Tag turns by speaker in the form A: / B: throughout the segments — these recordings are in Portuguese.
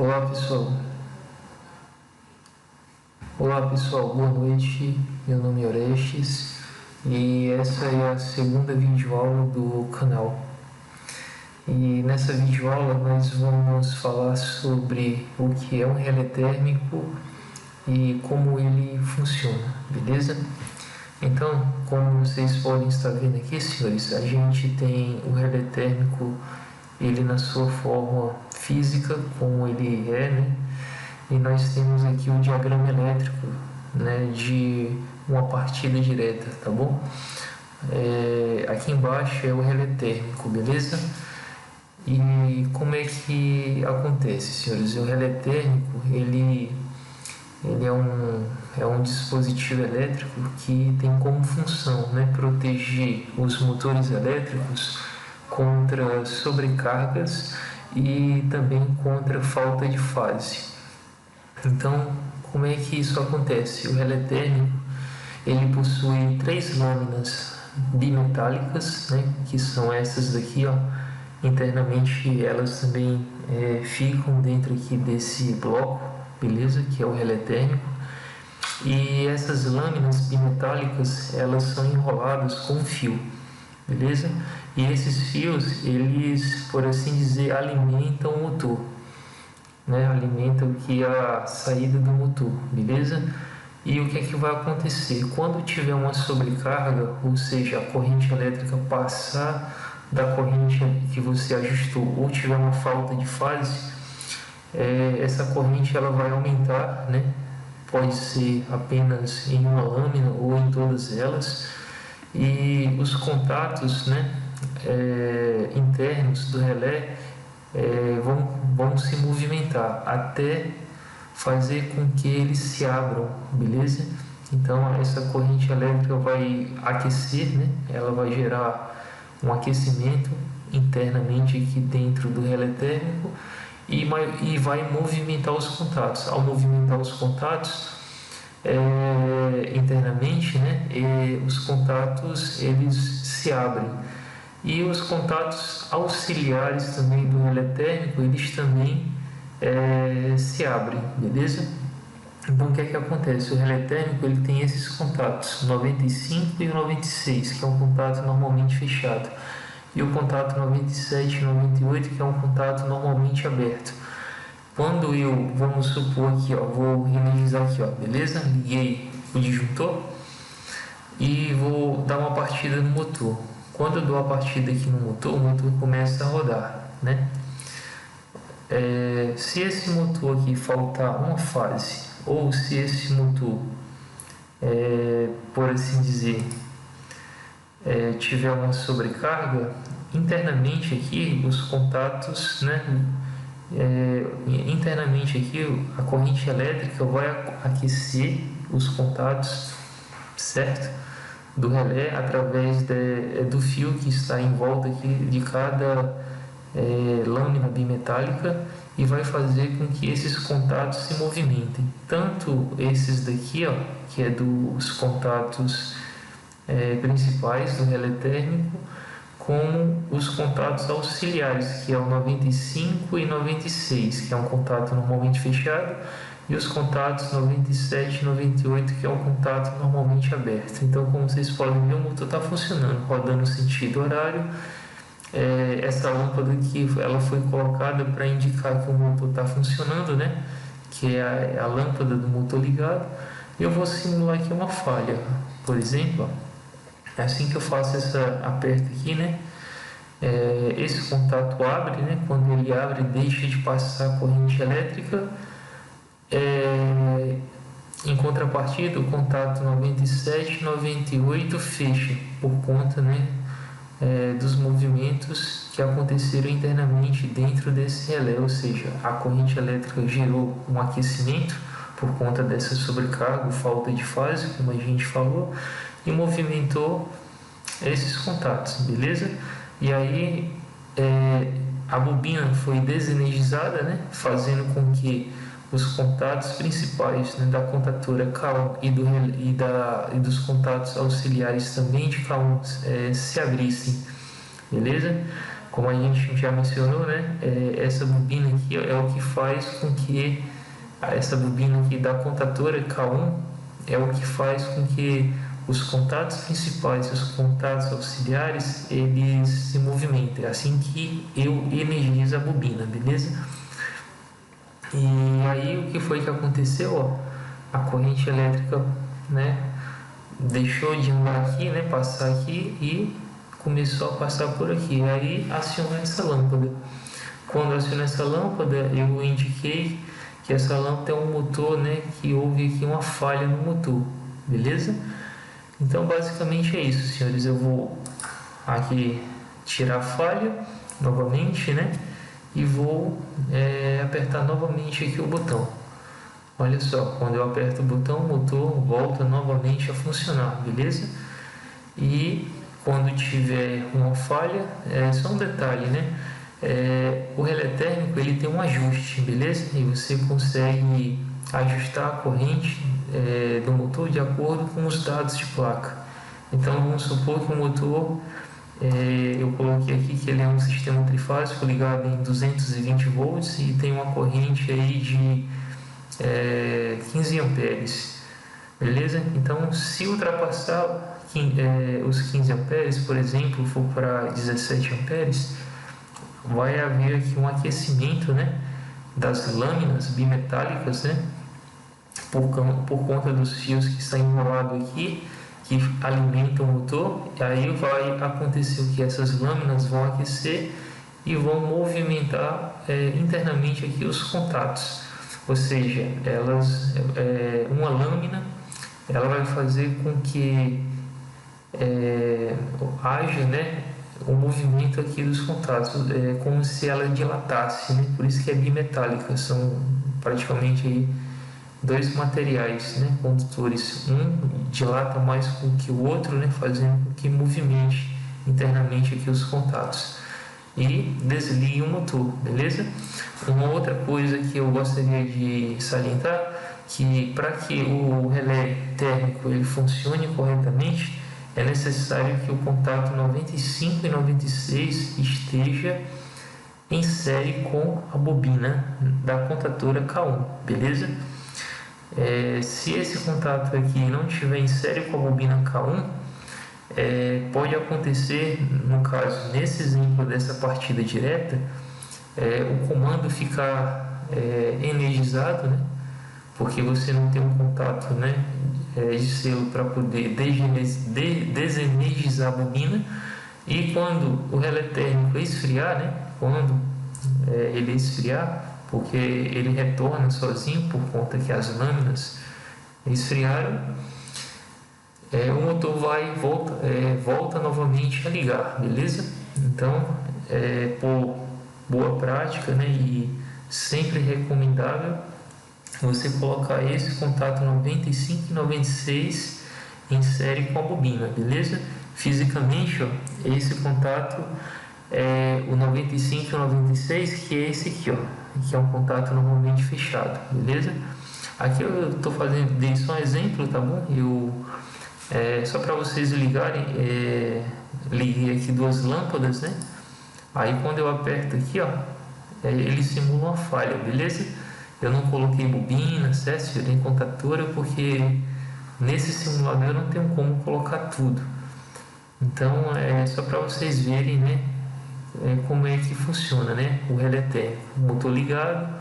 A: Olá pessoal, boa noite, meu nome é Orestes e essa é a segunda videoaula do canal. E nessa videoaula nós vamos falar sobre o que é um relé térmico e como ele funciona, beleza? Então, como vocês podem estar vendo aqui, senhores, a gente tem o relé térmico, ele na sua forma física, como ele é, né? E nós temos aqui um diagrama elétrico, né, de uma partida direta, tá bom? Aqui embaixo é o relé térmico, beleza? E como é que acontece, senhores? O relé térmico, ele é um dispositivo elétrico que tem como função, né, proteger os motores elétricos contra sobrecargas e também contra falta de fase. Então, como é que isso acontece? O relé térmico, ele possui 3 lâminas bimetálicas, né, que são essas daqui, ó. Internamente elas também ficam dentro aqui desse bloco, beleza? Que é o relé térmico. E essas lâminas bimetálicas, elas são enroladas com fio, beleza? E esses fios, eles, por assim dizer, alimentam o motor, né? Alimentam aqui a saída do motor, beleza? E o que é que vai acontecer? Quando tiver uma sobrecarga, ou seja, a corrente elétrica passar da corrente que você ajustou, ou tiver uma falta de fase, essa corrente ela vai aumentar, né? Pode ser apenas em uma lâmina ou em todas elas, e os contatos, né, internos do relé vão se movimentar até fazer com que eles se abram, beleza? Então essa corrente elétrica vai aquecer, né? Ela vai gerar um aquecimento internamente aqui dentro do relé térmico e vai movimentar os contatos. Ao movimentar os contatos internamente, né? Os contatos eles se abrem. E os contatos auxiliares também do relé térmico, eles também se abrem, beleza? Então o que é que acontece? O relé térmico ele tem esses contatos, 95 e o 96, que é um contato normalmente fechado, e o contato 97 e 98, que é um contato normalmente aberto. Quando eu, vamos supor aqui, ó, vou reenergizar aqui, ó, beleza? Liguei o disjuntor e vou dar uma partida no motor. Quando eu dou a partida aqui no motor, o motor começa a rodar, né? Se esse motor aqui faltar uma fase, ou se esse motor, por assim dizer, tiver uma sobrecarga, internamente aqui os contatos, né? Internamente aqui a corrente elétrica vai aquecer os contatos, certo? Do relé através do fio que está em volta aqui de cada lâmina bimetálica, e vai fazer com que esses contatos se movimentem, tanto esses daqui, ó, que é dos contatos principais do relé térmico, como os contatos auxiliares, que é o 95 e 96, que é um contato normalmente fechado, e os contatos 97 e 98, que é um contato normalmente aberto. Então, como vocês podem ver, o motor está funcionando, rodando no sentido horário. Essa lâmpada aqui, ela foi colocada para indicar que o motor está funcionando, né? Que é a lâmpada do motor ligado. Eu vou simular aqui uma falha, por exemplo, ó. Assim que eu faço essa aperto aqui, né? Esse contato abre, né? Quando ele abre, deixa de passar a corrente elétrica. Em contrapartida, o contato 97 e 98 fecha por conta, né, dos movimentos que aconteceram internamente dentro desse relé, ou seja, a corrente elétrica gerou um aquecimento por conta dessa sobrecarga, falta de fase, como a gente falou, e movimentou esses contatos, beleza? E aí a bobina foi desenergizada, né, fazendo com que os contatos principais, né, da contatora K1 e dos contatos auxiliares também de K1 se abrissem, beleza? Como a gente já mencionou, né, essa bobina aqui é o que faz com que essa bobina aqui da contatora K1 é o que faz com que os contatos principais e os contatos auxiliares eles se movimentem, assim que eu energizo a bobina, beleza? E aí o que foi que aconteceu? Ó, a corrente elétrica, né, deixou de andar aqui, né, passar aqui e começou a passar por aqui. Aí acionou essa lâmpada. Quando acionou essa lâmpada, eu indiquei que essa lâmpada é um motor, né, que houve aqui uma falha no motor, beleza? Então basicamente é isso, senhores. Eu vou aqui tirar a falha novamente, né, e vou apertar novamente aqui o botão. Olha só, quando eu aperto o botão, o motor volta novamente a funcionar, beleza? E quando tiver uma falha, só um detalhe, né? O relé térmico ele tem um ajuste, beleza? E você consegue ajustar a corrente do motor de acordo com os dados de placa. Então vamos supor que o motor, eu coloquei aqui que ele é um sistema trifásico ligado em 220 volts e tem uma corrente aí de 15 amperes, beleza? Então se ultrapassar os 15 amperes, por exemplo, for para 17 amperes, vai haver aqui um aquecimento, né, das lâminas bimetálicas, né, por conta dos fios que estão enrolados aqui, que alimentam o motor. E aí vai acontecer o que essas lâminas vão aquecer e vão movimentar internamente aqui os contatos. Ou seja, uma lâmina ela vai fazer com que haja, né, o movimento aqui dos contatos, como se ela dilatasse, né? Por isso que é bimetálica, são praticamente aí dois materiais, né, condutores, um dilata mais que o outro, né, fazendo com que movimente internamente aqui os contatos e desligue o motor, beleza? Uma outra coisa que eu gostaria de salientar, que para que o relé térmico ele funcione corretamente, é necessário que o contato 95 e 96 esteja em série com a bobina da contatora K1, beleza? Se esse contato aqui não estiver em série com a bobina K1, pode acontecer, no caso, nesse exemplo dessa partida direta, o comando ficar energizado, né? Porque você não tem um contato, né, de selo para poder desenergizar a bobina, e quando o relé térmico esfriar, né, quando ele esfriar, porque ele retorna sozinho por conta que as lâminas esfriaram, o motor volta novamente a ligar, beleza? Então, por boa prática, né, e sempre recomendável você colocar esse contato 95 e 96 em série com a bobina, beleza? Fisicamente, ó, esse contato é o 95 e o 96, que é esse aqui, ó, que é um contato normalmente fechado, beleza? Aqui eu estou fazendo dei só um exemplo, tá bom? Só para vocês ligarem, liguei aqui duas lâmpadas, né? Aí quando eu aperto aqui, ó, ele simula uma falha, beleza? Eu não coloquei bobina, certo? Eu tenho contatora porque nesse simulador eu não tenho como colocar tudo. Então é só para vocês verem, né, como é que funciona, né, o relé térmico. O motor ligado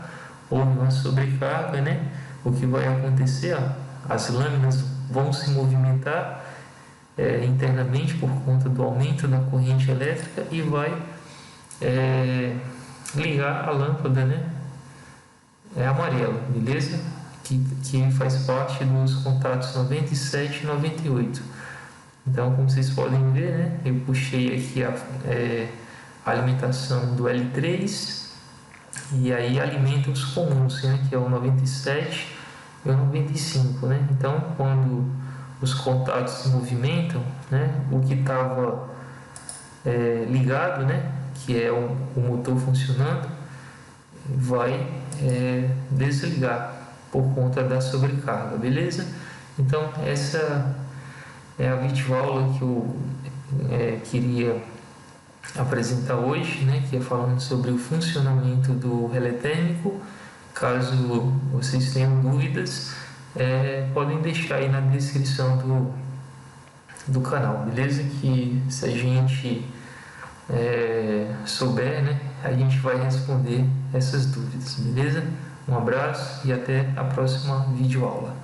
A: ou uma sobrecarga, né? O que vai acontecer? Ó, as lâminas vão se movimentar internamente por conta do aumento da corrente elétrica e vai ligar a lâmpada, né? Amarela, beleza? Que faz parte dos contatos 97 e 98. Então, como vocês podem ver, né, eu puxei aqui a alimentação do L3 e aí alimenta os comuns, né, que é o 97 e o 95, né? Então, quando os contatos se movimentam, né, o que estava ligado, né, que é o motor funcionando, vai desligar por conta da sobrecarga, beleza? Então essa é a videoaula que eu queria apresentar hoje, né, que é falando sobre o funcionamento do relé térmico. Caso vocês tenham dúvidas, podem deixar aí na descrição do canal, beleza? Que se a gente souber, né, a gente vai responder essas dúvidas, beleza? Um abraço e até a próxima videoaula.